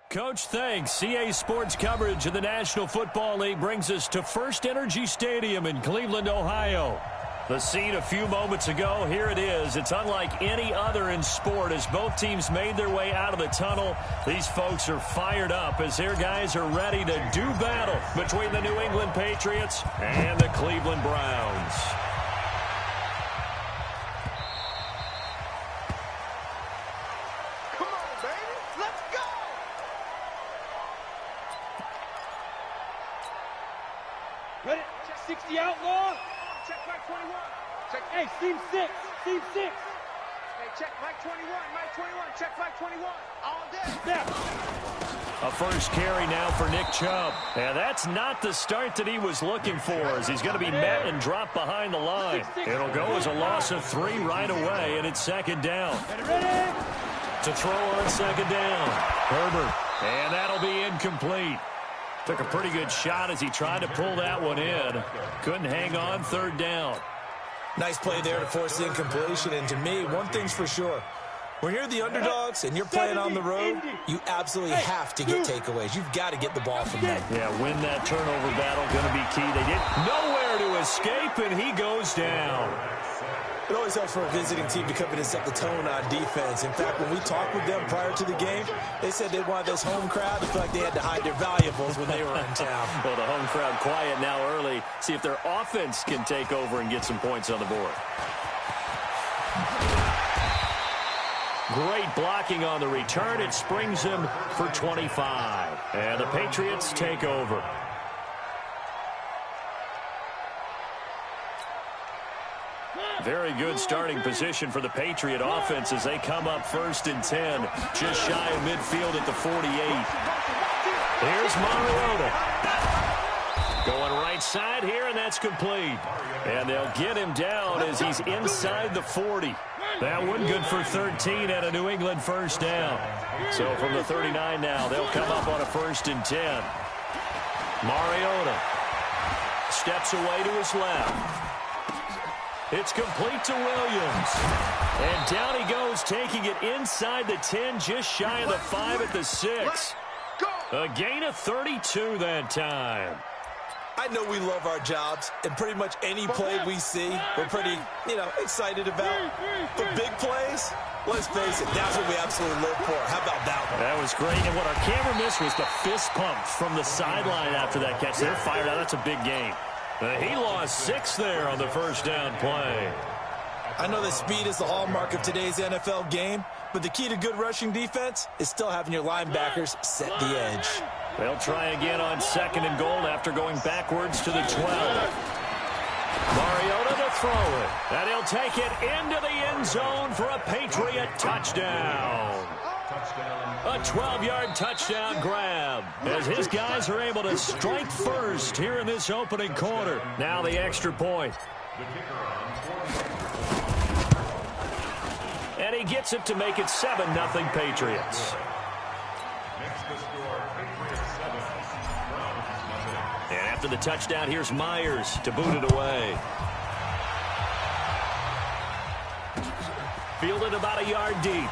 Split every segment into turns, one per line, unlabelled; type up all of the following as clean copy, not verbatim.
Coach, thanks. CA Sports coverage of the National Football League brings us to First Energy Stadium in Cleveland, Ohio. The scene a few moments ago, here it is. It's unlike any other in sport as both teams made their way out of the tunnel. These folks are fired up as their guys are ready to do battle between the New England Patriots and the Cleveland Browns.
Come on, baby. Let's go!
Ready? Check 60 outlaw.
Check Mike 21. Check.
Hey, seam 6. Seam 6.
Hey, check Mike 21. Mike 21. Check Mike 21. All day.
Step.
A first carry now for Nick Chubb. And that's not the start that he was looking for as he's going to be met and dropped behind the line. It'll go as a loss of 3 right away, and it's second down.
Ready?
To throw on second down. Herbert. And that'll be incomplete. Took a pretty good shot as he tried to pull that one in. Couldn't hang on, third down.
Nice play there to force the incompletion. And to me, one thing's for sure. When you're the underdogs and you're playing on the road, you absolutely have to get takeaways. You've got to get the ball from them.
Yeah, win that turnover battle, going to be key. They get nowhere to escape, and he goes down.
It always helps for a visiting team to come in and set the tone on defense. In fact, when we talked with them prior to the game, they said they wanted this home crowd to feel like they had to hide their valuables when they were in town.
Well, the home crowd quiet now early. See if their offense can take over and get some points on the board. Great blocking on the return. It springs him for 25. And the Patriots take over. Very good starting position for the Patriot offense as they come up first and 10. Just shy of midfield at the 48. Here's Mariota. Going right side here, and that's complete. And they'll get him down as he's inside the 40. That one good for 13 and a New England first down. So from the 39 now, they'll come up on a first and 10. Mariota steps away to his left. It's complete to Williams. And down he goes, taking it inside the 10, just shy of the 5 at the 6. A gain of 32 that time.
I know we love our jobs, and pretty much any play we see, we're pretty, excited about. But big plays, let's face it, that's what we absolutely live for. How about that one?
That was great, and what our camera missed was the fist pump from the sideline after that catch. They're fired out. That's a big game. He lost 6 there on the first down play.
I know that speed is the hallmark of today's NFL game, but the key to good rushing defense is still having your linebackers set the edge.
They'll try again on second and goal after going backwards to the 12. Mariota to throw it. And he'll take it into the end zone for a Patriot touchdown. A 12-yard touchdown grab as his guys are able to strike first here in this opening quarter. Now the extra point. And he gets it to make it 7-0 Patriots. And after the touchdown, here's Myers to boot it away. Fielded about a yard deep.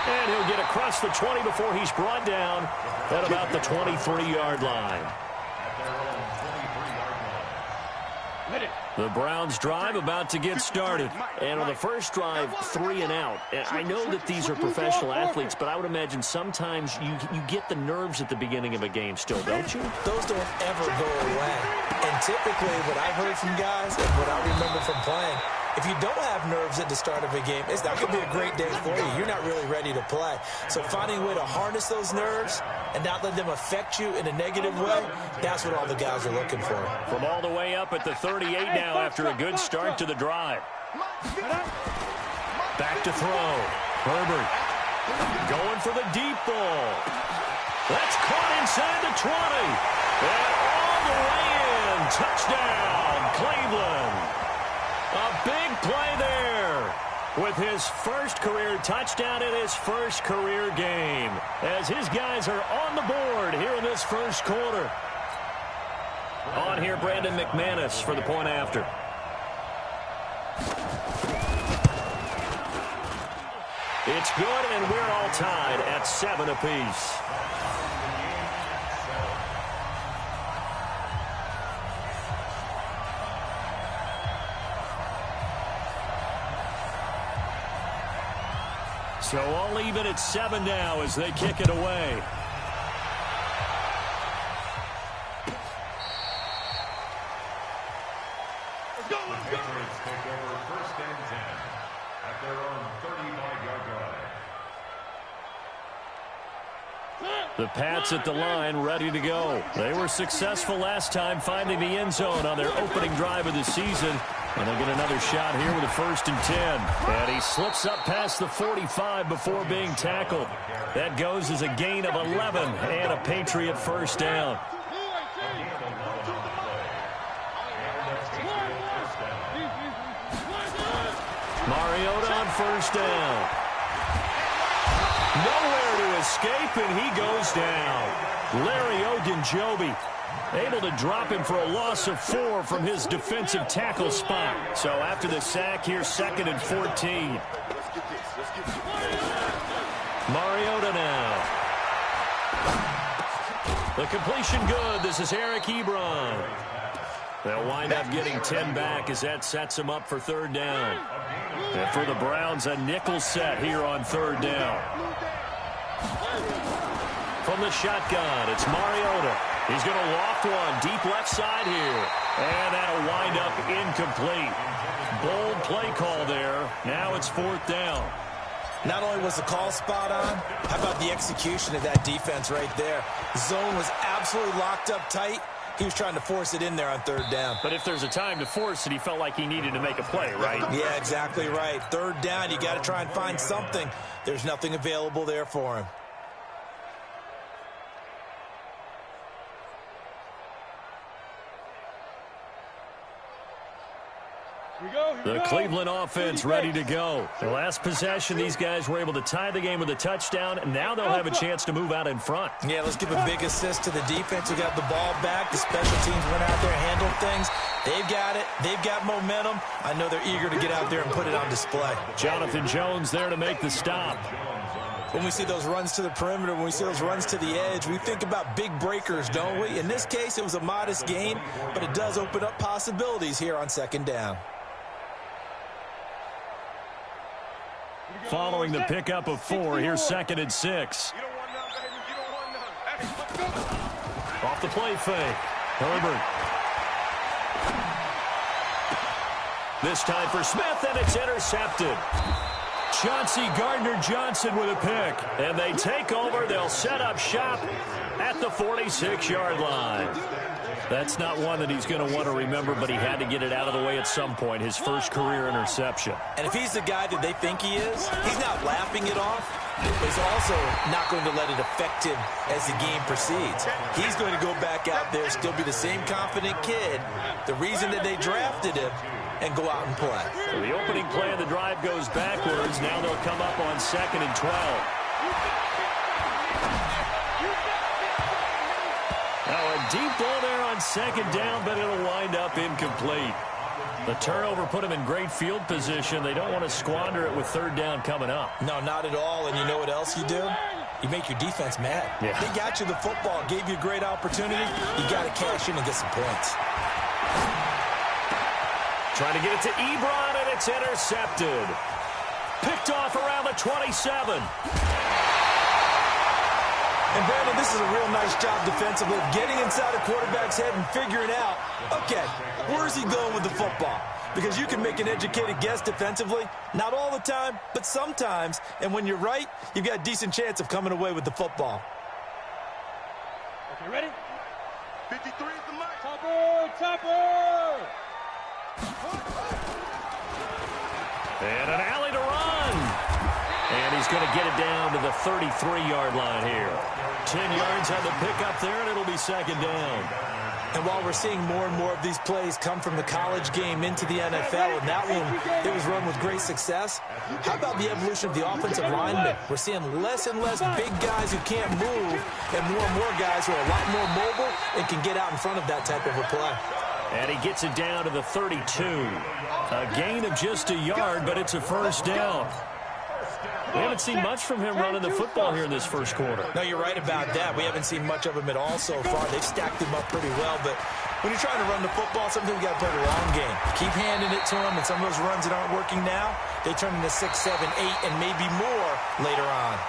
And he'll get across the 20 before he's brought down at about the 23-yard line. The Browns drive about to get started. And on the first drive, 3 and out. And I know that these are professional athletes, but I would imagine sometimes you get the nerves at the beginning of a game still, don't you?
Those don't ever go away. And typically what I've heard from guys and what I remember from playing, if you don't have nerves at the start of a game, it's not going to be a great day for you. You're not really ready to play. So finding a way to harness those nerves and not let them affect you in a negative way, that's what all the guys are looking for.
From all the way up at the 38 now after a good start to the drive. Back to throw. Herbert going for the deep ball. That's caught inside the 20. And all the way in. Touchdown, Cleveland. A big play there with his first career touchdown in his first career game as his guys are on the board here in this first quarter. On here, Brandon McManus for the point after. It's good, and we're all tied at 7 apiece. So all even at 7 now as they kick it away.
Let's go, let's go. Patriots take over 1st and 10 at their own 35-yard line.
The Pats at the line, ready to go. They were successful last time finding the end zone on their opening drive of the season. And they'll get another shot here with a 1st and 10. And he slips up past the 45 before being tackled. That goes as a gain of 11 and a Patriot 1st down. Mariota on 1st down. Nowhere to escape, and he goes down. Larry Ogunjobi able to drop him for a loss of 4 from his defensive tackle spot. So after the sack here, 2nd and 14. Mariota now. The completion good. This is Eric Ebron. They'll wind up getting 10 back as that sets them up for 3rd down. And for the Browns, a nickel set here on 3rd down. From the shotgun, it's Mariota. He's going to loft one deep left side here. And that'll wind up incomplete. Bold play call there. Now it's 4th down.
Not only was the call spot on, how about the execution of that defense right there? Zone was absolutely locked up tight. He was trying to force it in there on 3rd down.
But if there's a time to force it, he felt like he needed to make a play, right?
Yeah, exactly right. 3rd down, you got to try and find something. There's nothing available there for him.
The Cleveland offense ready to go. The last possession, these guys were able to tie the game with a touchdown, and now they'll have a chance to move out in front.
Yeah, let's give a big assist to the defense who got the ball back. The special teams went out there and handled things. They've got it. They've got momentum. I know they're eager to get out there and put it on display.
Jonathan Jones there to make the stop.
When we see those runs to the perimeter, when we see those runs to the edge, we think about big breakers, don't we? In this case, it was a modest gain, but it does open up possibilities here on 2nd down.
Following the pickup of 4, here's 2nd and 6. Off the play fake. Herbert. This time for Smith, and it's intercepted. Chauncey Gardner-Johnson with a pick. And they take over. They'll set up shop at the 46-yard line. That's not one that he's going to want to remember, but he had to get it out of the way at some point, his first career interception.
And if he's the guy that they think he is, he's not laughing it off, but he's also not going to let it affect him as the game proceeds. He's going to go back out there, still be the same confident kid, the reason that they drafted him, and go out and play.
So the opening play of the drive goes backwards. Now they'll come up on 2nd and 12. Now a deep ball there on 2nd down, but it'll wind up incomplete. The turnover put them in great field position. They don't want to squander it with 3rd down coming up.
No, not at all. And you know what else you do? You make your defense mad.
Yeah.
They got you the football, gave you a great opportunity. You got to cash in and get some points.
Trying to get it to Ebron, and it's intercepted. Picked off around the 27.
And, Brandon, this is a real nice job defensively of getting inside a quarterback's head and figuring out, okay, where's he going with the football? Because you can make an educated guess defensively, not all the time, but sometimes. And when you're right, you've got a decent chance of coming away with the football.
Okay, ready?
53 is the mic.
Topper!
And an alley to run. And he's going to get it down to the 33-yard line here. 10 yards on the pickup there, and it'll be 2nd down.
And while we're seeing more and more of these plays come from the college game into the NFL, and that one, it was run with great success, how about the evolution of the offensive linemen? We're seeing less and less big guys who can't move, and more guys who are a lot more mobile and can get out in front of that type of a play.
And he gets it down to the 32. A gain of just a yard, but it's a first down. We haven't seen much from him running the football here in this first quarter.
No, you're right about that. We haven't seen much of him at all so far. They've stacked him up pretty well, but when you're trying to run the football, sometimes you got to play the long game. Keep handing it to him, and some of those runs that aren't working now, they turn into 6, 7, 8, and maybe more later on.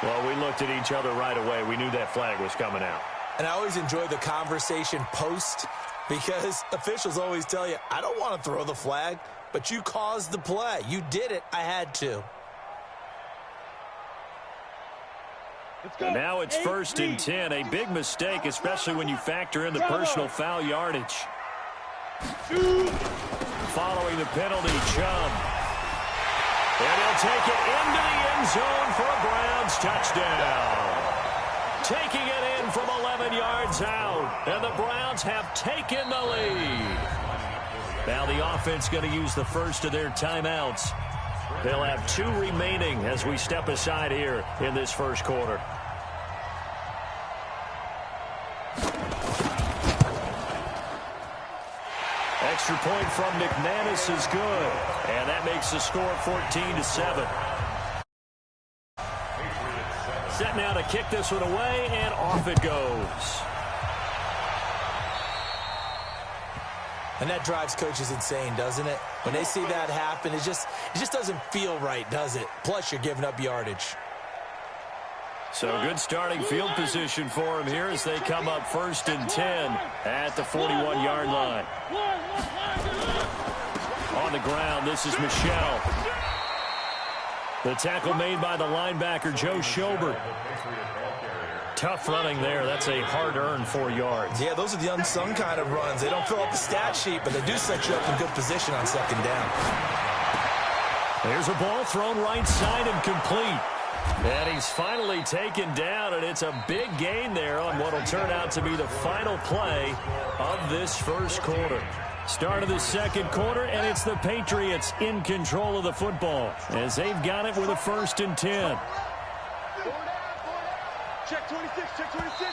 Well, we looked at each other right away. We knew that flag was coming out.
And I always enjoy the conversation post because officials always tell you, I don't want to throw the flag, but you caused the play. You did it. I had to.
And now it's 1st and 10. A big mistake, especially when you factor in the personal foul yardage. Following the penalty, Chubb. And he'll take it into the end zone for a Browns touchdown. Taking it in from 11 yards out. And the Browns have taken the lead. Now the offense going to use the first of their timeouts. They'll have 2 remaining as we step aside here in this first quarter. Extra point from McManus is good. And that makes the score 14-7. Set now to kick this one away, and off it goes.
And that drives coaches insane, doesn't it? When they see that happen, it just doesn't feel right, does it? Plus, you're giving up yardage.
So good starting field position for him here as they come up 1st and 10 at the 41-yard line. On the ground, this is Michel. The tackle made by the linebacker, Joe Schobert. Tough running there. That's a hard-earned 4 yards.
Yeah, those are the unsung kind of runs. They don't fill up the stat sheet, but they do set you up in good position on 2nd down.
There's a ball thrown right side and complete. And he's finally taken down, and it's a big gain there on what will turn out to be the final play of this first quarter. Start of the second quarter, and it's the Patriots in control of the football as they've got it with a 1st and 10.
Check 26, check 26.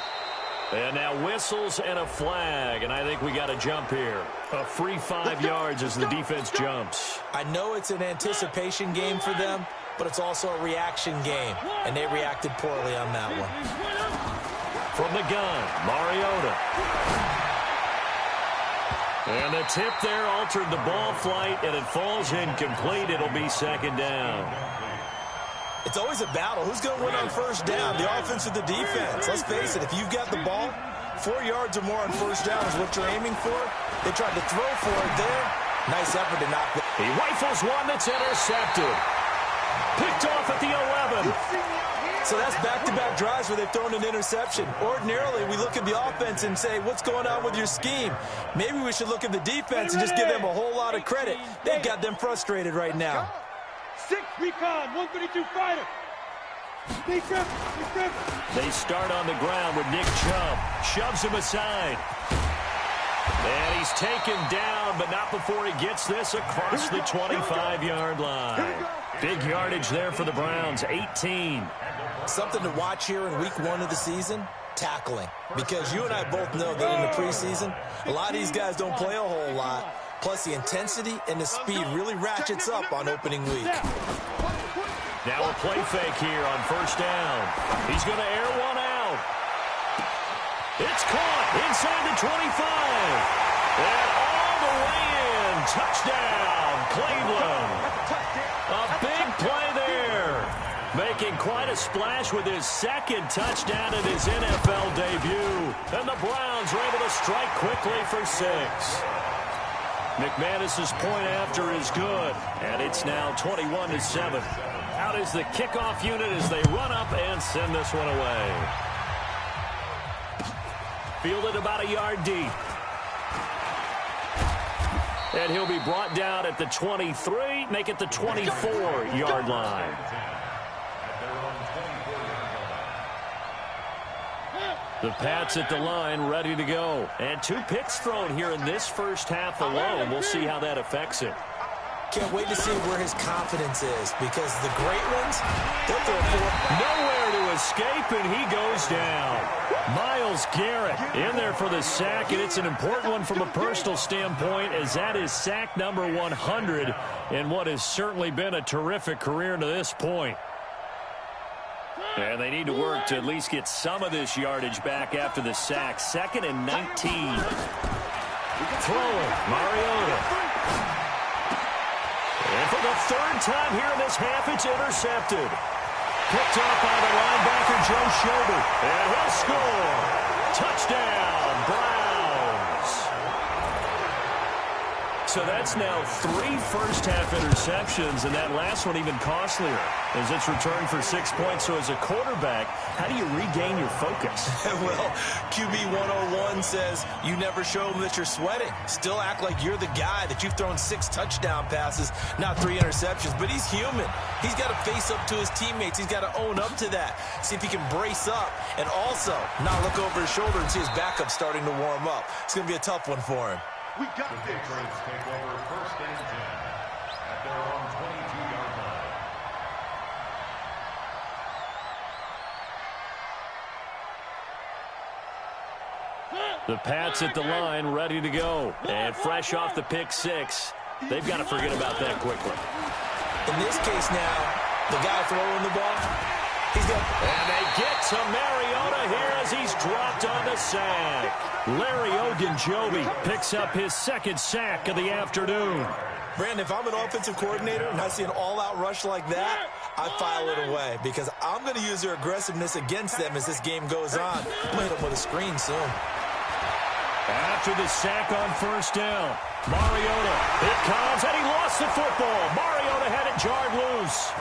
And now whistles and a flag, and I think we got a jump here. A free 5 yards as the defense jumps.
I know it's an anticipation game for them, but it's also a reaction game, and they reacted poorly on that one.
From the gun, Mariota. And the tip there altered the ball flight, and it falls incomplete. It'll be 2nd down.
It's always a battle. Who's going to win on 1st down, the offense or the defense? Let's face it, if you've got the ball, 4 yards or more on 1st down is what you're aiming for. They tried to throw for it there. Nice effort to knock it.
He rifles one that's intercepted. Picked off at the 11.
So that's back-to-back drives where they've thrown an interception. Ordinarily, we look at the offense and say, what's going on with your scheme? Maybe we should look at the defense and just give them a whole lot of credit. They've got them frustrated right now.
6 recon, 132 fighter.
They start on the ground with Nick Chubb. Shoves him aside. And he's taken down, but not before he gets this across the 25-yard line. Big yardage there for the Browns, 18.
Something to watch here in week 1 of the season, tackling. Because you and I both know that in the preseason, a lot of these guys don't play a whole lot. Plus, the intensity and the speed really ratchets up on opening week.
Now a play fake here on 1st down. He's going to air one out. It's caught inside the 25. And all the way in. Touchdown, Cleveland. A big play there. Making quite a splash with his 2nd touchdown in his NFL debut. And the Browns are able to strike quickly for 6. McManus's point after is good. And it's now 21-7. Out is the kickoff unit as they run up and send this one away. Fielded about a yard deep. And he'll be brought down at the 23, make it the 24-yard line. The Pats at the line, ready to go. And 2 picks thrown here in this first half alone. We'll see how that affects him.
Can't wait to see where his confidence is, because the great ones, they'll throw 4.
Nowhere to escape, and he goes down. Myles Garrett in there for the sack, and it's an important one from a personal standpoint, as that is sack number 100 in what has certainly been a terrific career to this point. And they need to work to at least get some of this yardage back after the sack. 2nd and 19. Throwing, Mariota. And for the 3rd time here in this half, it's intercepted. Picked up by the linebacker, Joe Schobert. And he'll score. Touchdown, Browns. So that's now 3 first-half interceptions, and that last one even costlier as it's returned for 6 points. So as a quarterback, how do you regain your focus?
Well, QB 101 says you never show them that you're sweating. Still act like you're the guy, that you've thrown 6 touchdown passes, not 3 interceptions. But he's human. He's got to face up to his teammates. He's got to own up to that. See if he can brace up and also not look over his shoulder and see his backup starting to warm up. It's going to be a tough one for him.
We got this. Patriots take over 1st and 10 at their own 22-yard line.
The Pats at the line, ready to go. And fresh off the pick 6. They've got to forget about that quickly.
In this case now, the guy throwing the ball, he's got...
And they get to Mariota here as he's dropped on the sack. Larry Ogunjobi picks up his 2nd sack of the afternoon.
Brandon, if I'm an offensive coordinator and I see an all-out rush like that, I file it away because I'm going to use their aggressiveness against them as this game goes on. I'm going to hit them with a screen soon.
After the sack on 1st down, Mariota, it comes, and he lost the football. Mariota had it jarred loose.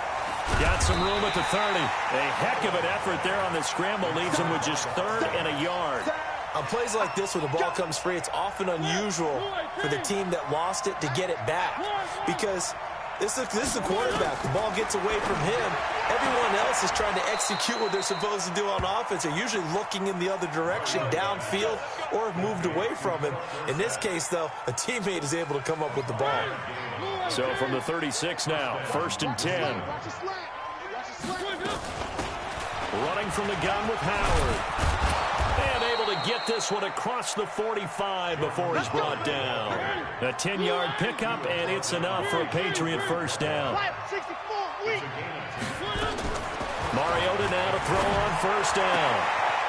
Got some room at the 30. A heck of an effort there on the scramble. Leaves him with just 3rd and a yard.
On plays like this where the ball comes free, it's often unusual for the team that lost it to get it back because this is the quarterback. The ball gets away from him. Everyone else is trying to execute what they're supposed to do on offense. They're usually looking in the other direction, downfield, or have moved away from him. In this case, though, a teammate is able to come up with the ball.
So from the 36 now, 1st and 10. Running from the gun with Howard. And able to get this one across the 45 before he's brought down. A 10-yard pickup, and it's enough for a Patriot 1st down. Mariota now to throw on 1st down.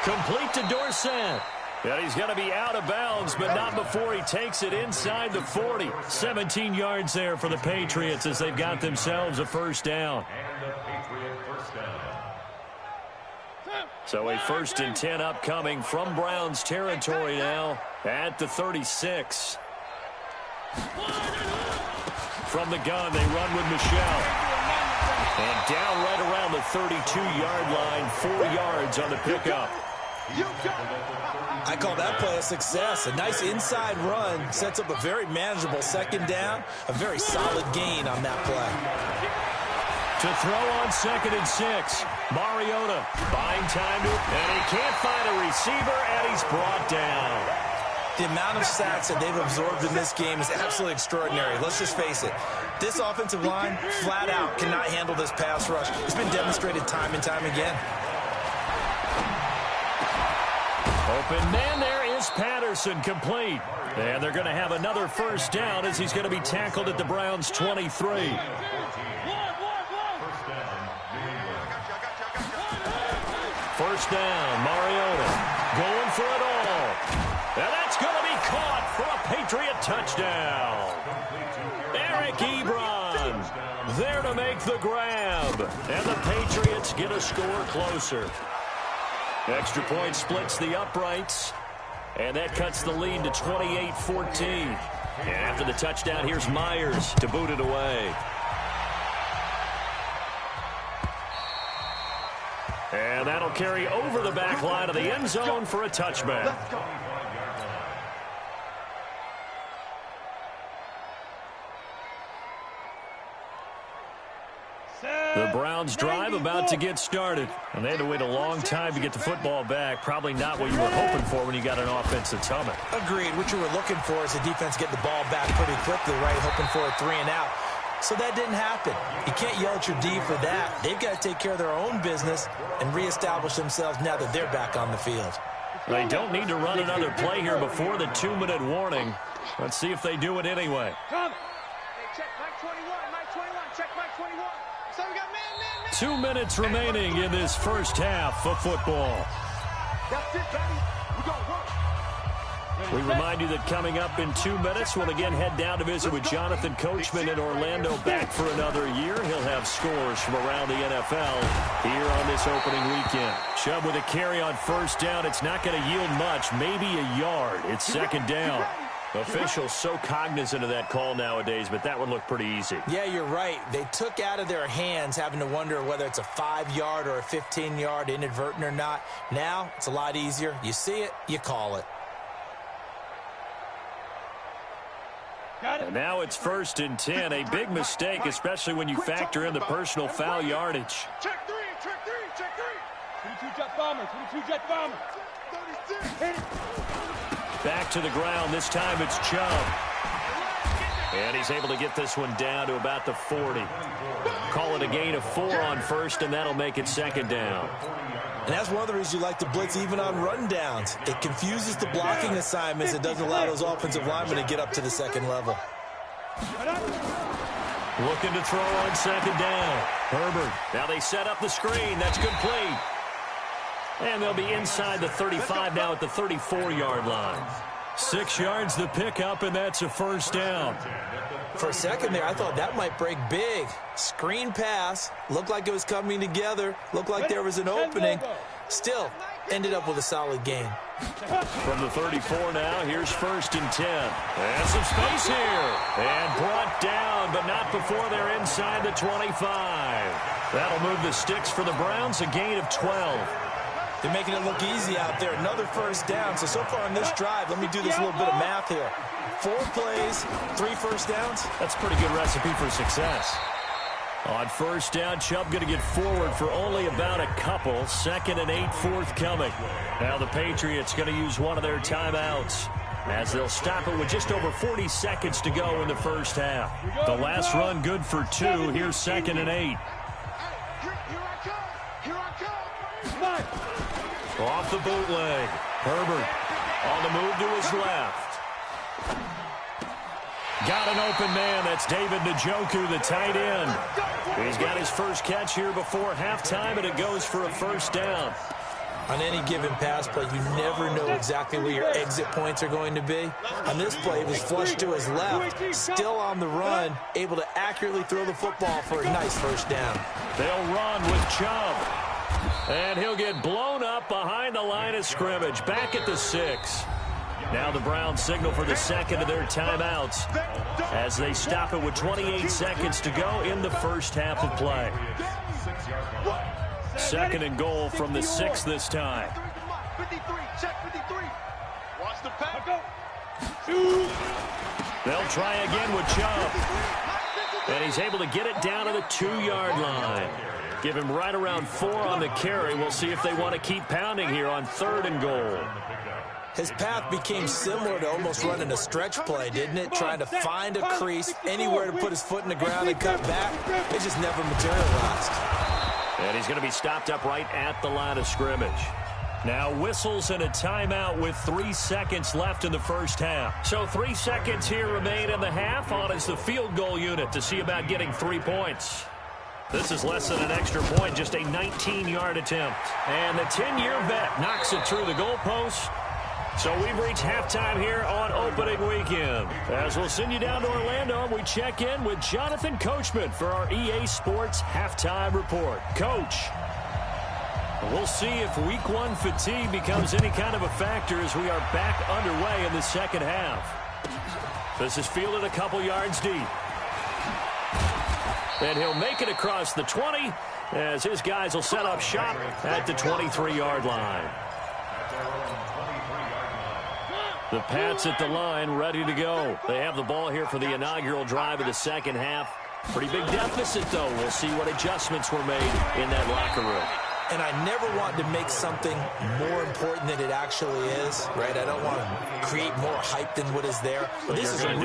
Complete to Dorsett. And he's going to be out of bounds, but not before he takes it inside the 40. 17 yards there for the Patriots as they've got themselves a 1st down.
And the Patriot 1st down.
So a 1st and 10 upcoming from Browns territory now at the 36. From the gun, they run with Michelle. And down right around the 32-yard line, 4 yards on the pickup.
I call that play a success. A nice inside run sets up a very manageable 2nd down. A very solid gain on that play.
To throw on 2nd and 6. Mariota buying time to, and he can't find a receiver, and he's brought down.
The amount of sacks that they've absorbed in this game is absolutely extraordinary. Let's just face it. This offensive line, flat out, cannot handle this pass rush. It's been demonstrated time and time again.
Open man there is Patterson, complete. And they're going to have another 1st down as he's going to be tackled at the Browns' 23. First down, Mariota going for it all. And that's going to be caught for a Patriot touchdown. Eric Ebron there to make the grab. And the Patriots get a score closer. Extra point splits the uprights. And that cuts the lead to 28-14. And after the touchdown, here's Myers to boot it away. And that'll carry over the back line of the end zone for a touchback. The Browns drive about to get started. And they had to wait a long time to get the football back. Probably not what you were hoping for when you got an offense that's humming.
Agreed. What you were looking for is the defense getting the ball back pretty quickly, right? Hoping for a 3 and out. So that didn't happen. You can't yell at your D for that. They've got to take care of their own business and reestablish themselves now that they're back on the field.
They don't need to run another play here before the 2-minute warning. Let's see if they do it anyway.
Hey, check Mike 21, Mike 21, check Mike 21. So we got man.
2 minutes remaining in this first half of football.
That's it, baby. We gonna work.
We remind you that coming up in 2 minutes, we'll again head down to visit with Jonathan Coachman in Orlando, back for another year. He'll have scores from around the NFL here on this opening weekend. Chubb with a carry on first down. It's not going to yield much, maybe a yard. It's second down. Officials so cognizant of that call nowadays, but that one looked pretty easy.
Yeah, you're right. They took out of their hands having to wonder whether it's a 5-yard or a 15-yard, inadvertent or not. Now, it's a lot easier. You see it, you call it.
And now it's 1st and 10. A big mistake, especially when you factor in the personal foul yardage.
Check three.
22 jet bomber, 22 jet bomber.
36.
Back to the ground. This time it's Chubb. And he's able to get this one down to about the 40. Call it a gain of 4 on first, and that'll make it second down.
And that's one of the reasons you like to blitz even on run downs. It confuses the blocking assignments. It doesn't allow those offensive linemen to get up to the second level.
Looking to throw on second down. Herbert. Now they set up the screen. That's complete. And they'll be inside the 35 now at the 34-yard line. 6 yards the pickup, and that's a first down.
For a second there, I thought that might break big. Screen pass. Looked like it was coming together. Looked like there was an opening. Still, ended up with a solid gain.
From the 34 now, here's 1st and 10. And some space here. And brought down, but not before they're inside the 25. That'll move the sticks for the Browns, a gain of 12.
They're making it look easy out there. Another first down. So far on this drive, let me do this little bit of math here. 4 plays, 3 first downs.
That's a pretty good recipe for success. On first down, Chubb going to get forward for only about a couple. 2nd and 8 forthcoming. Now the Patriots going to use one of their timeouts as they'll stop it with just over 40 seconds to go in the first half. The last run good for 2. Here's 2nd and 8.
Here I come.
Off the bootleg. Herbert on the move to his left. Got an open man. That's David Njoku, the tight end. He's got his first catch here before halftime, and it goes for a first down.
On any given pass play, you never know exactly where your exit points are going to be. On this play, he was flushed to his left, still on the run, able to accurately throw the football for a nice first down.
They'll run with Chubb. And he'll get blown up behind the line of scrimmage, back at the 6. Now the Browns signal for the second of their timeouts as they stop it with 28 seconds to go in the first half of play. 2nd and goal from the 6 this time.
53, check 53. Watch the pass.
They'll try again with Chubb. And he's able to get it down to the 2-yard line. Give him right around 4 on the carry. We'll see if they want to keep pounding here on 3rd and goal.
His path became similar to almost running a stretch play, didn't it? Trying to find a crease, anywhere to put his foot in the ground and cut back. It just never materialized.
And he's going to be stopped up right at the line of scrimmage. Now whistles and a timeout with 3 seconds left in the first half. So 3 seconds here remain in the half. On is the field goal unit to see about getting 3 points. This is less than an extra point, just a 19-yard attempt. And the 10-year vet knocks it through the goalpost. So we've reached halftime here on opening weekend. As we'll send you down to Orlando, we check in with Jonathan Coachman for our EA Sports Halftime Report. Coach, we'll see if Week 1 fatigue becomes any kind of a factor as we are back underway in the second half. This is fielded a couple yards deep. And he'll make it across the 20 as his guys will set up shop at the 23-yard line. The Pats at the line, ready to go. They have the ball here for the inaugural drive of the second half. Pretty big deficit, though. We'll see what adjustments were made in that locker room.
and I never want to make something more important than it actually is, right? I don't want to create more hype than what is there. But this is I'm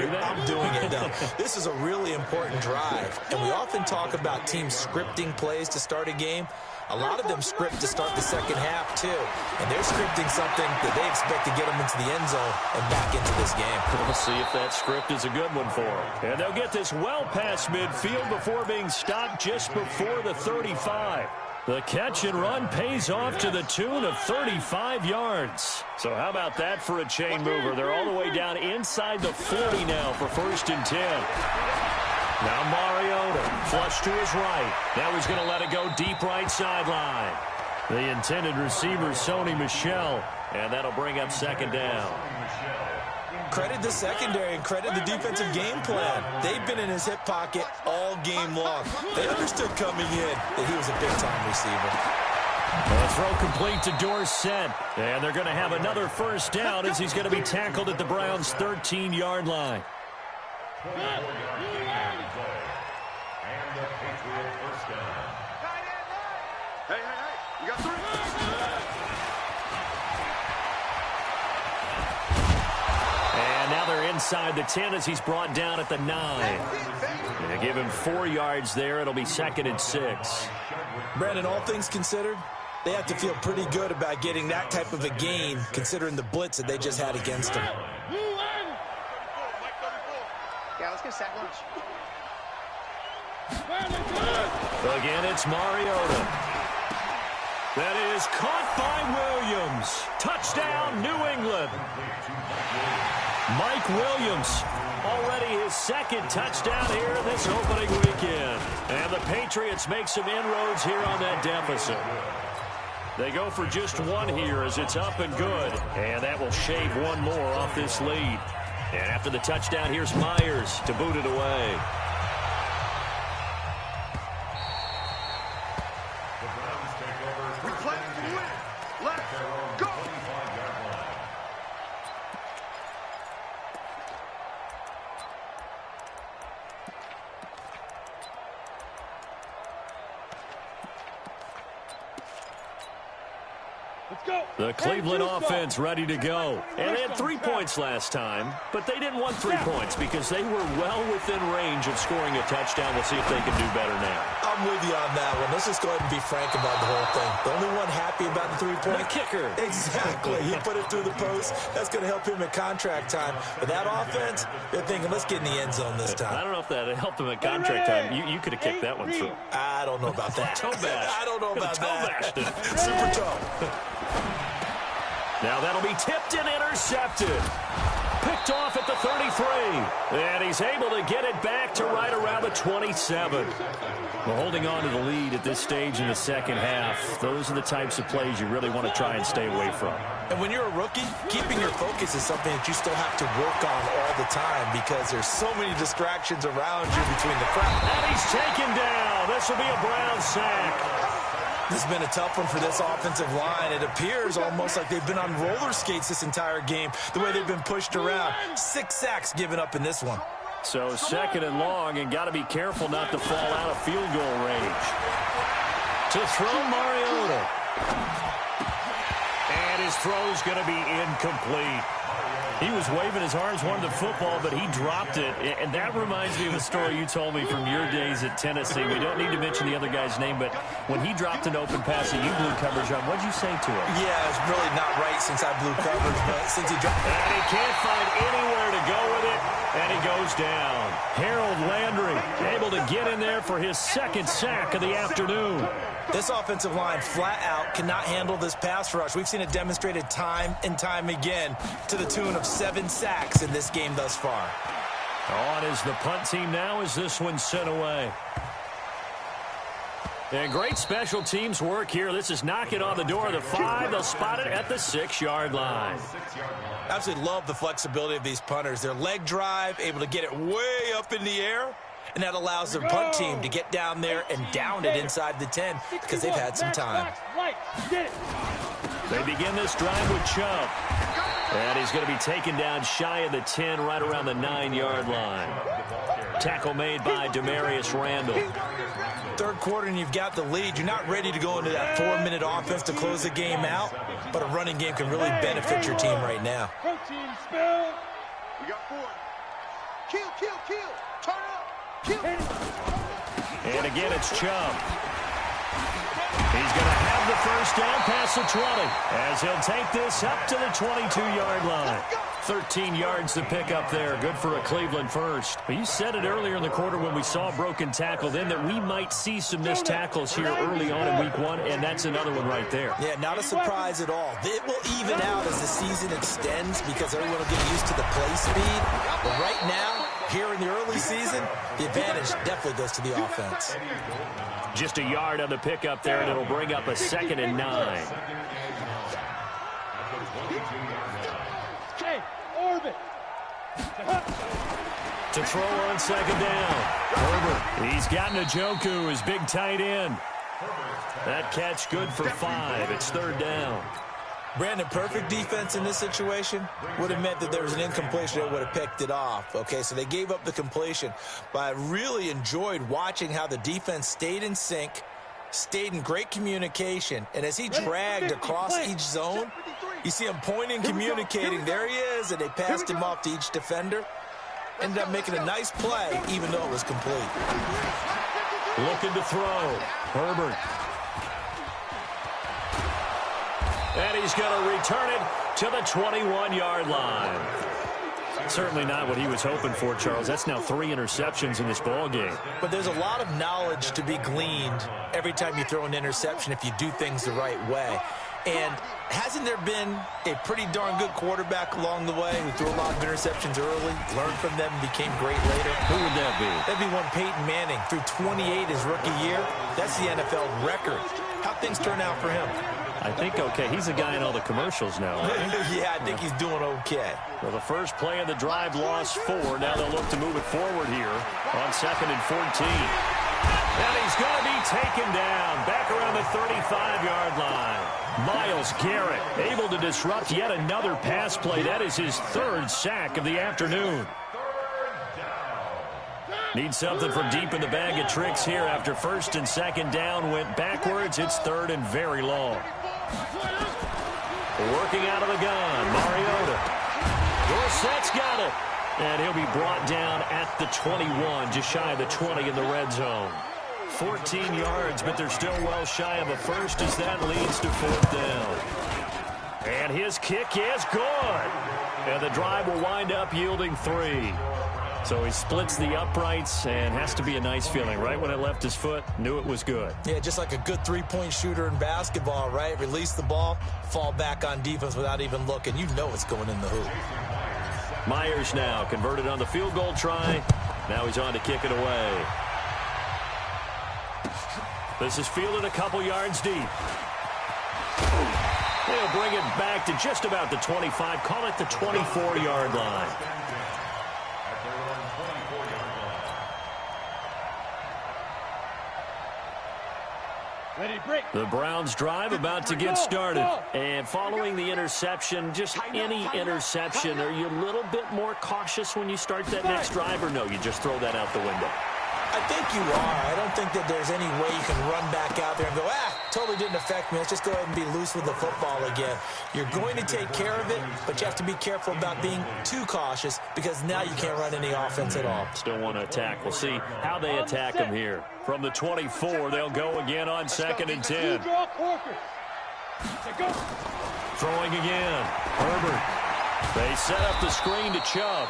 doing it, though. This is a really important drive, and we often talk about teams scripting plays to start a game. A lot of them script to start the second half, too. And they're scripting something that they expect to get them into the end zone and back into this game.
We'll see if that script is a good one for them. And they'll get this well past midfield before being stopped just before the 35. The catch and run pays off to the tune of 35 yards. So how about that for a chain mover? They're all the way down inside the 40 now for 1st and 10. Now Mariota, flush to his right. Now he's going to let it go deep right sideline. The intended receiver, Sony Michel, and that'll bring up 2nd down.
Credit the secondary and credit the defensive game plan. They've been in his hip pocket all game long. They understood coming in that he was a big-time receiver.
The throw complete to Dorsett, and they're going to have another 1st down as he's going to be tackled at the Browns' 13-yard line.
Hey, you got 3.
And now they're inside the 10 as he's brought down at the 9. They give him 4 yards there. It'll be 2nd and 6.
Brandon, all things considered, they have to feel pretty good about getting that type of a gain considering the blitz that they just had against them.
Yeah, let's get a sack lunch.
Again, it's Mariota. That is caught by Williams. Touchdown, New England. Mike Williams, already his 2nd touchdown here this opening weekend. And the Patriots make some inroads here on that deficit. They go for just 1 here as it's up and good. And that will shave 1 more off this lead. And after the touchdown, here's Myers to boot it away. The Cleveland offense ready to go. And they had 3 points last time, but they didn't want 3 points because they were well within range of scoring a touchdown. We'll see if they can do better now.
I'm with you on that one. Let's just go ahead and be frank about the whole thing. The only one happy about the 3-point?
The kicker.
Exactly. He put it through the post. That's going to help him at contract time. But that offense, they're thinking, let's get in the end zone this time.
I don't know if that helped him at contract time. You could have kicked that one through.
I don't know about that.
Toe bash.
I don't know about that.
Super
toe.
Now that'll be tipped and intercepted. Picked off at the 33. And he's able to get it back to right around the 27. Well, holding on to the lead at this stage in the second half, those are the types of plays you really want to try and stay away from.
And when you're a rookie, keeping your focus is something that you still have to work on all the time because there's so many distractions around you between the crowd.
And he's taken down. This will be a Brown sack.
This has been a tough one for this offensive line. It appears almost like they've been on roller skates this entire game, the way they've been pushed around. 6 sacks given up in this one.
So 2nd and long, and got to be careful not to fall out of field goal range. To throw Mariota. And his throw's going to be incomplete. He was waving his arms, wanted the football, but he dropped it. And that reminds me of a story you told me from your days at Tennessee. We don't need to mention the other guy's name, but when he dropped an open pass that you blew coverage on, what'd you say to him?
Yeah, it's really not right since I blew coverage, but since he dropped it.
And he can't find anywhere to go with it, and he goes down. Harold Landry able to get in there for his 2nd sack of the afternoon.
This offensive line flat out cannot handle this pass rush. We've seen it demonstrated time and time again to the tune of 7 sacks in this game thus far.
On is the punt team now as this one's sent away. And great special teams work here. This is knocking on the door of the 5. They'll spot it at the 6-yard line.
Absolutely love the flexibility of these punters. Their leg drive, able to get it way up in the air. And that allows the punt team to get down there and down it inside the 10 because they've had some time.
They begin this drive with Chubb. And he's going to be taken down shy of the 10, right around the 9-yard line. Tackle made by Demarius Randall.
Third quarter and you've got the lead. You're not ready to go into that 4-minute offense to close the game out, but a running game can really benefit your team right now.
Protein spill.
We got 4. Kill, kill, kill. Turn up. Kill.
And again, it's Chubb. He's going to have the first down past the 20 as he'll take this up to the 22-yard line. 13 yards to pick up there. Good for a Cleveland first. But you said it earlier in the quarter when we saw a broken tackle then that we might see some missed tackles here early on in week 1, and that's another one right there.
Yeah, not a surprise at all. It will even out as the season extends because everyone will get used to the play speed. But right now, here in the early season, the advantage definitely goes to the offense.
Just a yard on the pickup there, and it'll bring up a 2nd and 9.
Hey, Orbit.
To throw on 2nd down. Herbert, he's got Njoku, his big tight end. That catch good for 5. It's 3rd down.
Brandon, perfect defense in this situation would have meant that there was an incompletion that would have picked it off. Okay, so they gave up the completion. But I really enjoyed watching how the defense stayed in sync, stayed in great communication, and as he dragged across each zone, you see him pointing, communicating. There he is, and they passed him off to each defender. Ended up making a nice play, even though it was complete.
Looking to throw. Herbert. And he's going to return it to the 21-yard line. Certainly not what he was hoping for, Charles. That's now 3 interceptions in this ball game.
But there's a lot of knowledge to be gleaned every time you throw an interception if you do things the right way. And hasn't there been a pretty darn good quarterback along the way who threw a lot of interceptions early, learned from them, and became great later?
Who would that be?
That'd be one Peyton Manning. Threw 28 his rookie year. That's the NFL record. How'd things turn out for him?
I think okay. He's a guy in all the commercials now.
Yeah, I think he's doing okay.
Well, the first play of the drive lost 4. Now they'll look to move it forward here on 2nd and 14. And he's going to be taken down back around the 35-yard line. Myles Garrett able to disrupt yet another pass play. That is his 3rd sack of the afternoon. Needs something from deep in the bag of tricks here after 1st and 2nd down went backwards. It's 3rd and very long. Working out of the gun, Mariota. Dorsett's got it. And he'll be brought down at the 21, just shy of the 20 in the red zone. 14 yards, but they're still well shy of a first as that leads to 4th down. And his kick is good. And the drive will wind up yielding 3. So he splits the uprights and has to be a nice feeling. Right when it left his foot, knew it was good.
Yeah, just like a good 3-point shooter in basketball, right? Release the ball, fall back on defense without even looking. You know it's going in the hoop.
Myers now converted on the field goal try. Now he's on to kick it away. This is fielded a couple yards deep. They'll bring it back to just about the 25. Call it the 24-yard line. The Browns drive about to get started. And following the interception, just any interception, are you a little bit more cautious when you start that next drive, or no, you just throw that out the window?
I think you are. I don't think that there's any way you can run back out there and go, totally didn't affect me. Let's just go ahead and be loose with the football again. You're going to take care of it, but you have to be careful about being too cautious because now you can't run any offense at all.
Still want to attack. We'll see how they attack him here. From the 24, they'll go again on 2nd and 10. Throwing again. Herbert. They set up the screen to Chubb.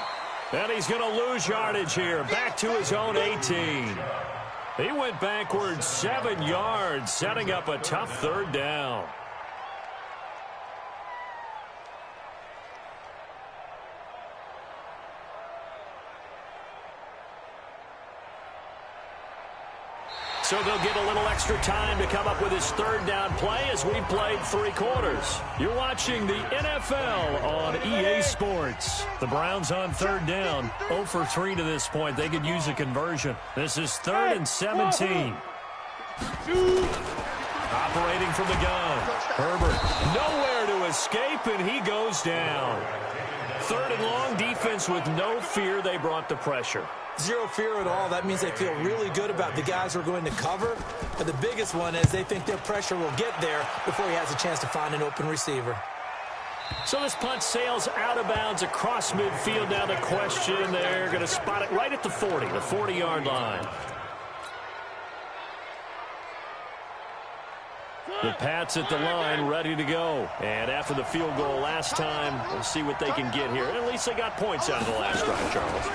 And he's going to lose yardage here. Back to his own 18. He went backwards 7 yards, setting up a tough 3rd down. So they'll get a little extra time to come up with his 3rd down play as we played 3 quarters. You're watching the NFL on EA Sports. The Browns on 3rd down, 0 for 3 to this point. They could use a conversion. This is 3rd and 17. Operating from the gun. Herbert nowhere to escape, and he goes down. 3rd and long, defense with no fear. They brought the pressure.
Zero fear at all. That means they feel really good about the guys who are going to cover. But the biggest one is they think their pressure will get there before he has a chance to find an open receiver.
So this punt sails out of bounds across midfield. Now the question, they're going to spot it right at the 40, the 40-yard line. The Pats at the line, ready to go. And after the field goal last time, we'll see what they can get here. And at least they got points out of the last drive, Charles.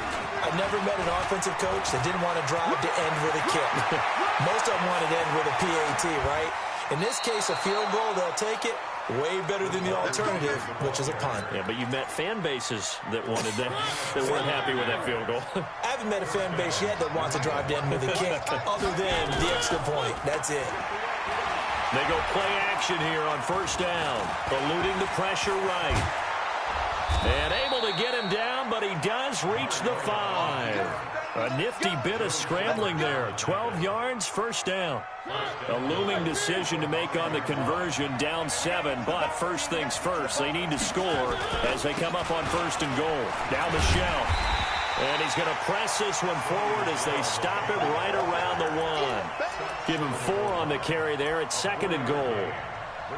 I never met an offensive coach that didn't want to drive to end with a kick. Most of them wanted to end with a PAT, right? In this case, a field goal, they'll take it. Way better than the alternative, which is a punt.
Yeah, but you've met fan bases that wanted that, that weren't happy with that field goal.
I haven't met a fan base yet that wants to drive to end with a kick, other than the extra point. That's it.
They go play action here on first down, eluding the pressure right. And able to get him down, but he does reach the 5. A nifty bit of scrambling there. 12 yards, first down. A looming decision to make on the conversion, down 7. But first things first, they need to score as they come up on first and goal. Down the shell. And he's going to press this one forward as they stop him right around the 1. Give him 4 on the carry there at second and goal.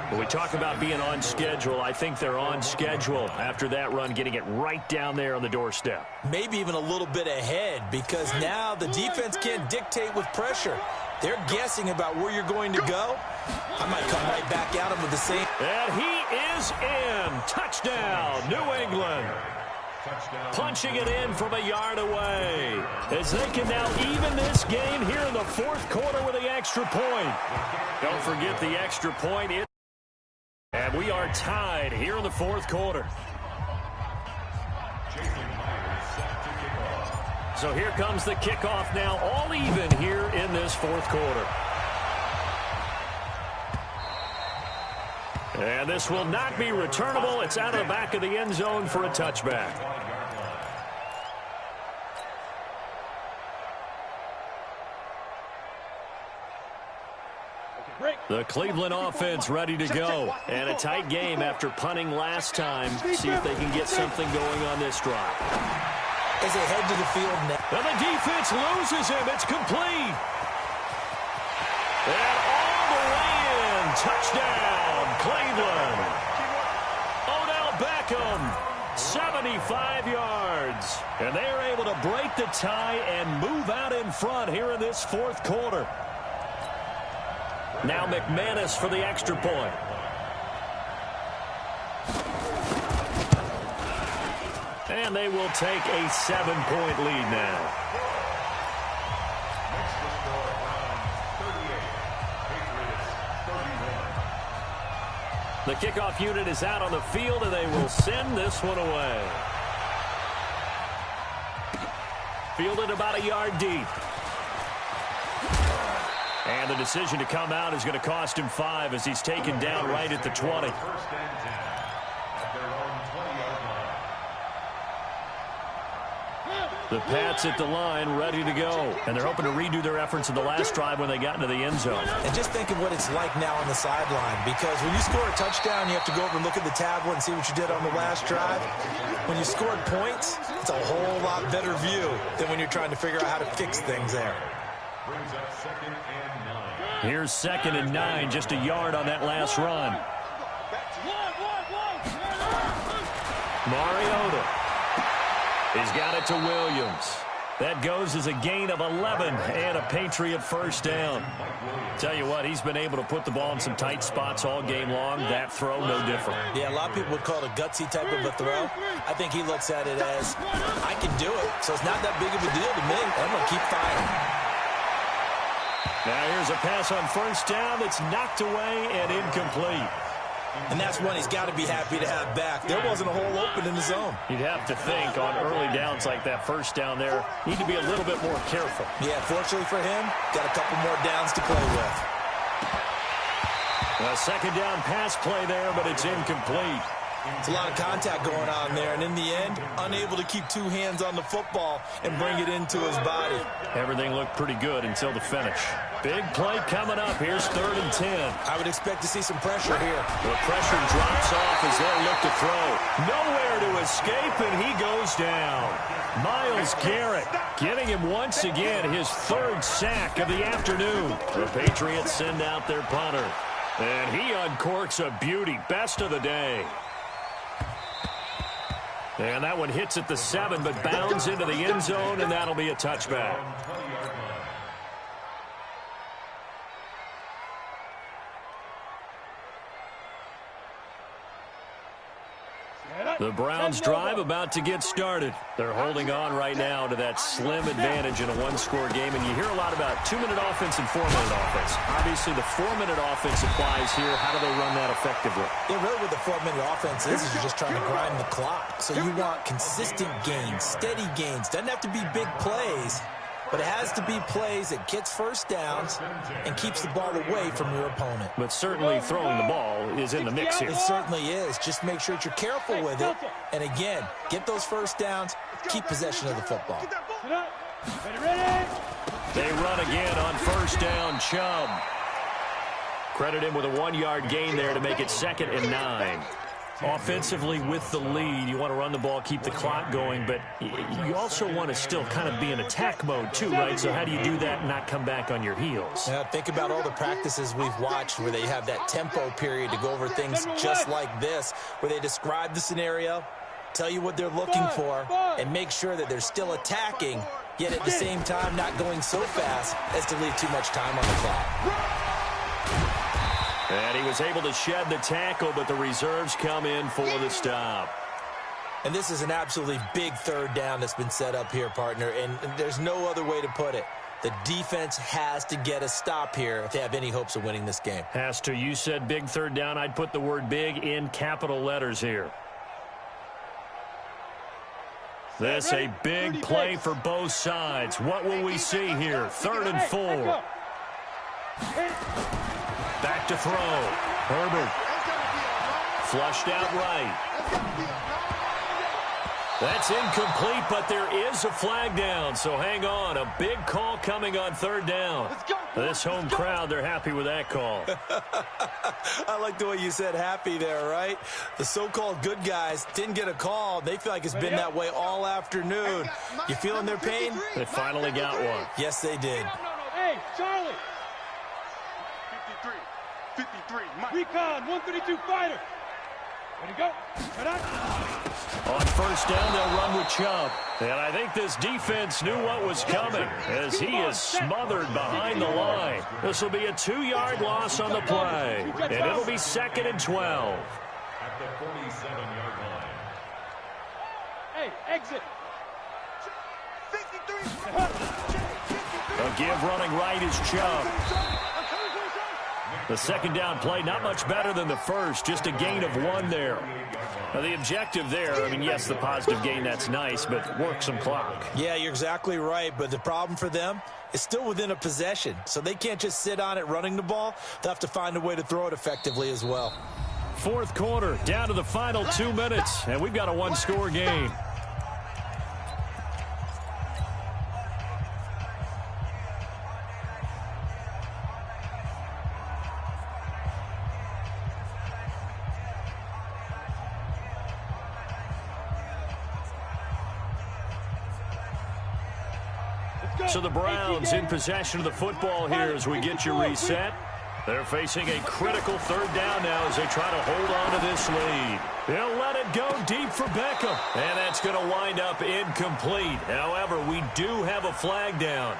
When we talk about being on schedule, I think they're on schedule after that run, getting it right down there on the doorstep.
Maybe even a little bit ahead, because now the defense can't dictate with pressure. They're guessing about where you're going to go. I might come right back at him with the same.
And he is in. Touchdown, New England. Punching it in from a yard away as they can now even this game here in the fourth quarter with the extra point. Don't forget the extra point. And we are tied here in the fourth quarter. So here comes the kickoff now, all even here in this fourth quarter. And this will not be returnable. It's out of the back of the end zone for a touchback. The Cleveland offense ready to go. And a tight game after punting last time. See if they can get something going on this drive.
As they head to the field now.
And the defense loses him. It's complete. And all the way in. Touchdown, Cleveland. Odell Beckham, 75 yards. And they are able to break the tie and move out in front here in this fourth quarter. Now McManus for the extra point. And they will take a 7-point lead now. The kickoff unit is out on the field, and they will send this one away. Fielded about a yard deep. And the decision to come out is going to cost him 5 as he's taken down right at the 20. The Pats at the line, ready to go. And they're hoping to redo their efforts in the last drive when they got into the end zone.
And just think of what it's like now on the sideline, because when you score a touchdown, you have to go over and look at the tablet and see what you did on the last drive. When you scored points, it's a whole lot better view than when you're trying to figure out how to fix things there.
Brings up 2nd and 9.
Here's 2nd and 9, just a yard on that last run. Mariota. He's got it to Williams. That goes as a gain of 11 and a Patriot first down. Tell you what, he's been able to put the ball in some tight spots all game long. That throw, no different.
Yeah, a lot of people would call it a gutsy type of a throw. I think he looks at it as, I can do it, so it's not that big of a deal to me. I'm going to keep firing.
Now here's a pass on first down that's knocked away and incomplete.
And that's one he's got to be happy to have back. There wasn't a hole open in the zone.
You'd have to think on early downs like that first down there, need to be a little bit more careful.
Yeah, fortunately for him, got a couple more downs to play with.
A second down pass play there, but it's incomplete.
It's a lot of contact going on there, and in the end, unable to keep two hands on the football and bring it into his body.
Everything looked pretty good until the finish. Big play coming up. Here's 3rd and 10.
I would expect to see some pressure here.
The pressure drops off as they look to throw. Nowhere to escape, and he goes down. Myles Garrett getting him once again his 3rd sack of the afternoon. The Patriots send out their punter. And he uncorks a beauty. Best of the day. And that one hits at the 7, but bounds into the end zone, and that'll be a touchback. The Browns drive about to get started. They're holding on right now to that slim advantage in a one-score game, and you hear a lot about 2-minute offense and 4-minute offense. Obviously, the 4-minute offense applies here. How do they run that effectively?
Yeah, really what the 4-minute offense is just trying to grind the clock. So you want consistent gains, steady gains. Doesn't have to be big plays, but it has to be plays that gets first downs and keeps the ball away from your opponent.
But certainly throwing the ball is in the mix here.
It certainly is. Just make sure that you're careful with it. And again, get those first downs, keep possession of the football.
They run again on 1st down. Chubb. Credit him with a 1-yard gain there to make it 2nd and 9. Offensively with the lead, you want to run the ball, keep the clock going, but you also want to still kind of be in attack mode too, right? So how do you do that and not come back on your heels?
Yeah, think about all the practices we've watched where they have that tempo period to go over things just like this, where they describe the scenario, tell you what they're looking for, and make sure that they're still attacking, yet at the same time not going so fast as to leave too much time on the clock.
And he was able to shed the tackle, but the reserves come in for the stop.
And this is an absolutely big 3rd down that's been set up here, partner, and there's no other way to put it. The defense has to get a stop here if they have any hopes of winning this game.
Has to. You said big 3rd down. I'd put the word big in capital letters here. This a big play for both sides. What will we see here? 3rd and 4. Back to throw. Herbert. Flushed out right. That's incomplete, but there is a flag down, so hang on. A big call coming on 3rd down. This home crowd, they're happy with that call.
I like the way you said happy there, right? The so-called good guys didn't get a call. They feel like it's been that way all afternoon. You feeling their pain?
They finally got one.
Yes, they did.
Hey, Charlie.
53, Mike.
Recon, 132 fighter. Ready to go.
On 1st down, they'll run with Chubb. And I think this defense knew what was coming as he is smothered behind the line. This will be a 2-yard loss on the play. And it'll be 2nd and 12.
At the 47-yard line.
Hey, exit.
53.
A give running right is Chubb. The 2nd down play, not much better than the first, just a gain of 1 there. Now, the objective there, I mean, yes, the positive gain, that's nice, but work some clock.
Yeah, you're exactly right, but the problem for them is still within a possession, so they can't just sit on it running the ball. They'll have to find a way to throw it effectively as well.
4th quarter, down to the final 2 minutes, and we've got a 1-score game. So the Browns in possession of the football here as we get you reset. They're facing a critical 3rd down now as they try to hold on to this lead. They'll let it go deep for Beckham. And that's going to wind up incomplete. However, we do have a flag down.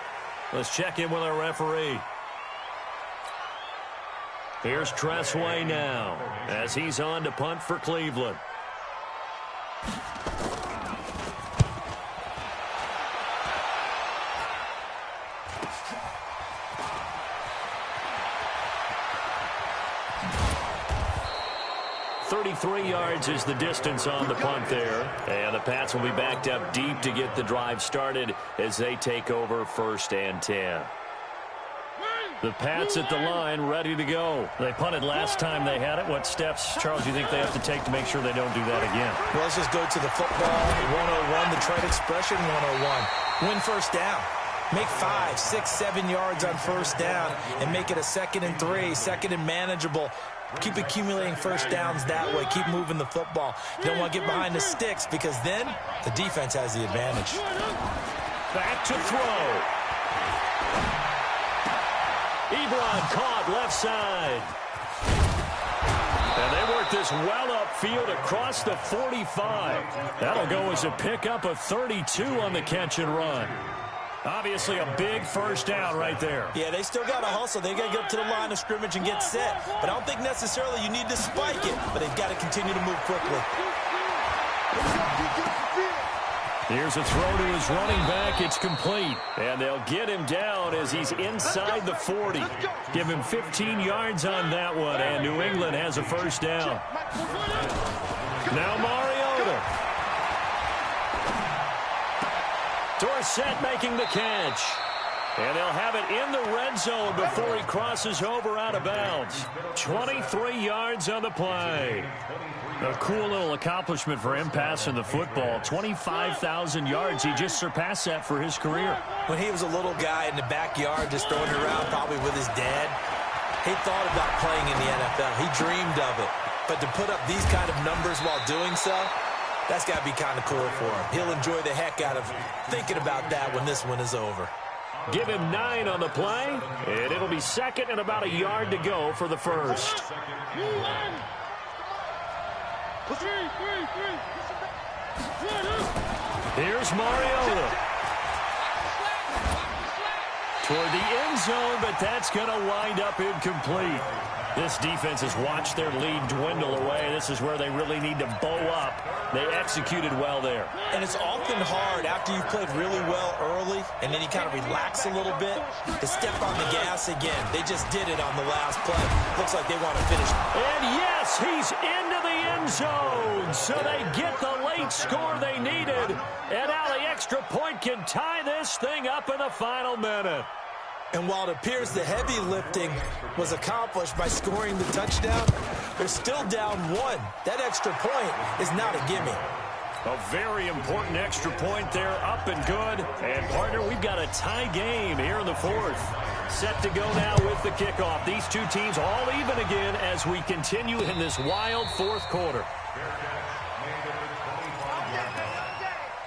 Let's check in with our referee. Here's Tressway now as he's on to punt for Cleveland. .33 yards is the distance on the punt there. And the Pats will be backed up deep to get the drive started as they take over 1st and 10. The Pats at the line, ready to go. They punted last time they had it. What steps, Charles, do you think they have to take to make sure they don't do that again?
Well, let's just go to the football 101, the trade expression 101. Win first down. Make 5, 6, 7 yards on first down and make it a 2nd and 3, 2nd and manageable. Keep accumulating first downs that way. Keep moving the football. You don't want to get behind the sticks because then the defense has the advantage.
Back to throw. Ebron caught left side. And they work this well upfield across the 45. That'll go as a pickup of 32 on the catch and run. Obviously a big first down right there.
Yeah, they still got to hustle. They got to get up to the line of scrimmage and get set. But I don't think necessarily you need to spike it. But they've got to continue to move quickly.
Here's a throw to his running back. It's complete. And they'll get him down as he's inside the 40. Give him 15 yards on that one. And New England has a first down. Now Mariota. Dorsett making the catch. And they'll have it in the red zone before he crosses over out of bounds. 23 yards on the play. A cool little accomplishment for him passing the football. 25,000 yards. He just surpassed that for his career.
When he was a little guy in the backyard just throwing it around probably with his dad, he thought about playing in the NFL. He dreamed of it. But to put up these kind of numbers while doing so, that's got to be kind of cool for him. He'll enjoy the heck out of thinking about that when this one is over.
Give him 9 on the play, and it'll be 2nd and about a yard to go for the first. Here's Mariota. Toward the end zone, but that's going to wind up incomplete. This defense has watched their lead dwindle away. This is where they really need to bow up. They executed well there.
And it's often hard after you've played really well early and then you kind of relax a little bit to step on the gas again. They just did it on the last play. Looks like they want to finish.
And yes, he's into the end zone. So they get the late score they needed. And now the extra point can tie this thing up in the final minute.
And while it appears the heavy lifting was accomplished by scoring the touchdown, they're still down 1. That extra point is not a gimme.
A very important extra point there, up and good. And, partner, we've got a tie game here in the 4th. Set to go now with the kickoff. These two teams all even again as we continue in this wild 4th quarter.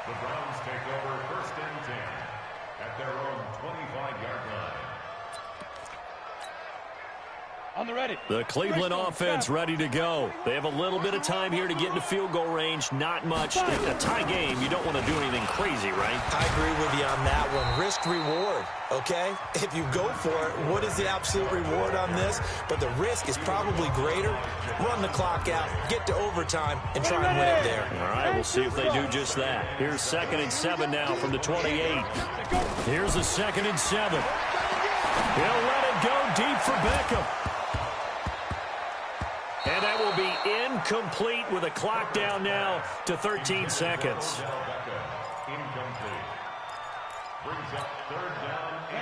The Browns take over 1st and 10 at their own 25-yard line.
On the ready.
The Cleveland offense ready to go. They have a little bit of time here to get into field goal range. Not much. In a tie game, you don't want to do anything crazy, right?
I agree with you on that one. Risk reward, okay? If you go for it, what is the absolute reward on this? But the risk is probably greater. Run the clock out, get to overtime, and try and win it there.
All right, we'll see if they do just that. Here's 2nd and 7 now from the 28. Here's a 2nd and 7. He'll let it go deep for Beckham. And that will be incomplete with a clock down now to 13 seconds.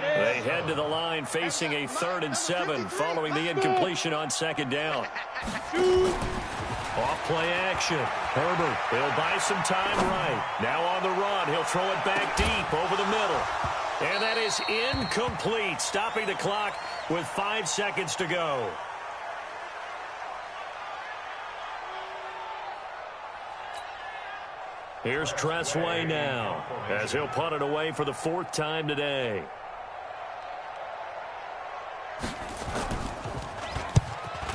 They head to the line facing a 3rd and 7 following the incompletion on 2nd down. Off play action. Herbert, he'll buy some time right. Now on the run, he'll throw it back deep over the middle. And that is incomplete, stopping the clock with 5 seconds to go. Here's Tressway now as he'll punt it away for the 4th time today.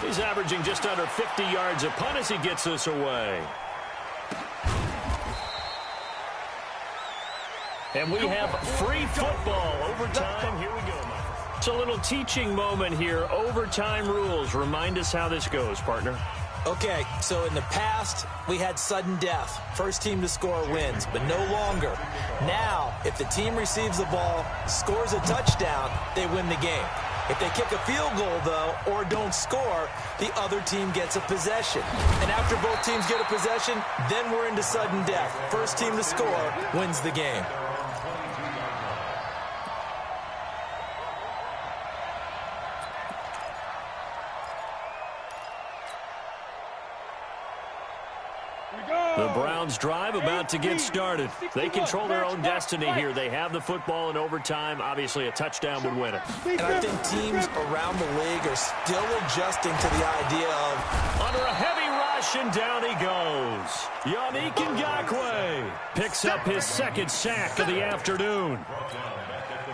He's averaging just under 50 yards a punt as he gets this away. And we have free football. Overtime. Here we go, Mike. It's a little teaching moment here. Overtime rules. Remind us how this goes, partner.
Okay, so in the past, we had sudden death. First team to score wins, but no longer. Now, if the team receives the ball, scores a touchdown, they win the game. If they kick a field goal, though, or don't score, the other team gets a possession. And after both teams get a possession, then we're into sudden death. First team to score wins the game.
The Browns drive about to get started. They control their own destiny here. They have the football in overtime. Obviously, a touchdown would win it.
And I think teams around the league are still adjusting to the idea of
under a heavy rush, and down he goes. Yannick Ngakoue picks up his second sack of the afternoon.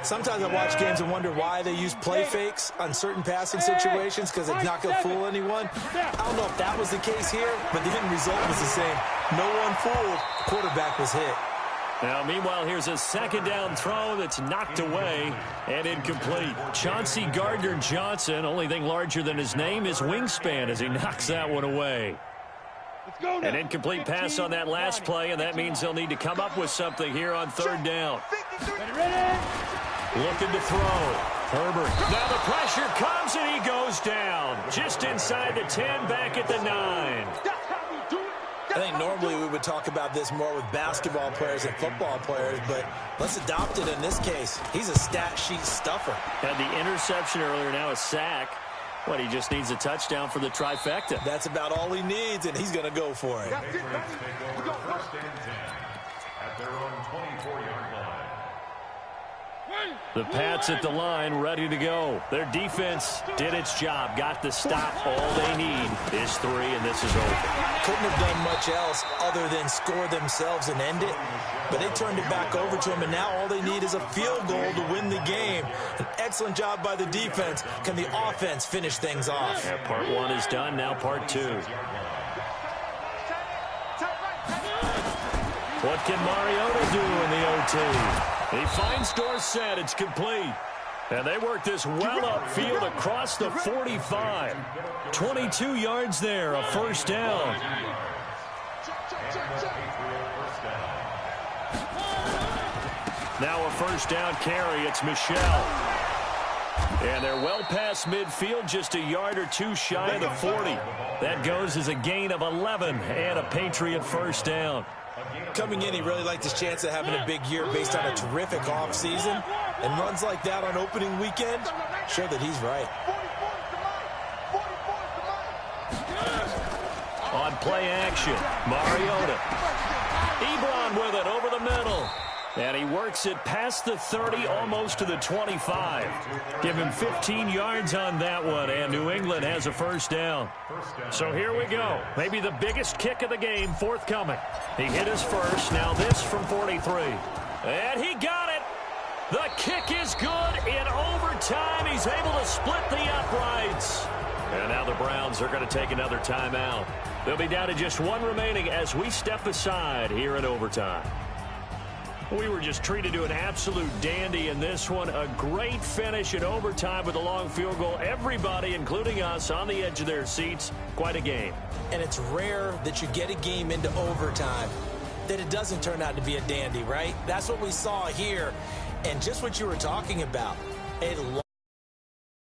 sometimes I watch games and wonder why they use play fakes on certain passing situations because it's not going to fool anyone. I don't know if that was the case here, but the end result was the same. No one fooled. Quarterback was hit.
Now, meanwhile, here's a second down throw that's knocked away and incomplete. Chauncey Gardner-Johnson, only thing larger than his name is wingspan as he knocks that one away. An incomplete pass on that last play, and that means they'll need to come up with something here on third down. Looking to throw. Herbert. Now the pressure comes, and he goes down. Just inside the 10, back at the 9.
I think normally we would talk about this more with basketball players and football players, but let's adopt it in this case. He's a stat sheet stuffer.
Had the interception earlier, now a sack. What, he just needs a touchdown for the trifecta.
That's about all he needs, and he's going to go for it.
Patriots take over first and 10 at their own 24-yard line.
The Pats at the line, ready to go. Their defense did its job, got the stop. All they need is 3, and this is over.
Couldn't have done much else other than score themselves and end it, but they turned it back over to him, and now all they need is a field goal to win the game. An excellent job by the defense. Can the offense finish things off?
Yeah, part 1 is done, now part 2. What can Mariota do in the OT? He finds Dorsett. It's complete. And they work this well upfield across the 45. 22 yards there, a first down. Now a first down carry. It's Michel. And they're well past midfield, just a yard or two shy of the 40. That goes as a gain of 11 and a Patriot first down.
Coming in, he really liked his chance of having a big year based on a terrific offseason. And runs like that on opening weekend show that he's right.
On play action, Mariota. Ebron with it over the middle. And he works it past the 30, almost to the 25. Give him 15 yards on that one, and New England has a first down. So here we go. Maybe the biggest kick of the game forthcoming. He hit his first, now this from 43. And he got it. The kick is good in overtime. He's able to split the uprights. And now the Browns are going to take another timeout. They'll be down to just one remaining as we step aside here in overtime. We were just treated to an absolute dandy in this one. A great finish in overtime with a long field goal. Everybody, including us, on the edge of their seats. Quite a game.
And it's rare that you get a game into overtime that it doesn't turn out to be a dandy, right? That's what we saw here. And just what you were talking about.